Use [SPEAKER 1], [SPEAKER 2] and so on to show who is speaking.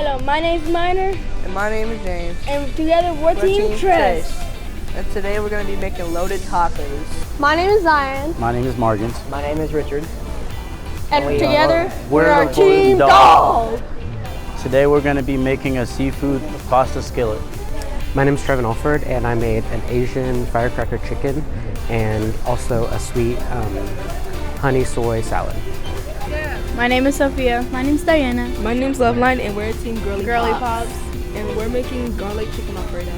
[SPEAKER 1] Hello, my name's Minor.
[SPEAKER 2] And my name is James.
[SPEAKER 1] And together we're Team Tres.
[SPEAKER 2] And today we're going to be making loaded tacos.
[SPEAKER 1] My name is Zion.
[SPEAKER 3] My name is Morgan.
[SPEAKER 4] My name is Richard.
[SPEAKER 1] And together
[SPEAKER 3] we're
[SPEAKER 1] the Team Dog.
[SPEAKER 3] Today we're going to be making a seafood pasta skillet.
[SPEAKER 4] My name is Trevin Alford, and I made an Asian firecracker chicken and also a sweet honey soy salad.
[SPEAKER 5] My name is Sophia. My name's Diana.
[SPEAKER 2] My name's Loveline, and we're Team Girly
[SPEAKER 5] Pops.
[SPEAKER 2] And we're making garlic chicken Alfredo.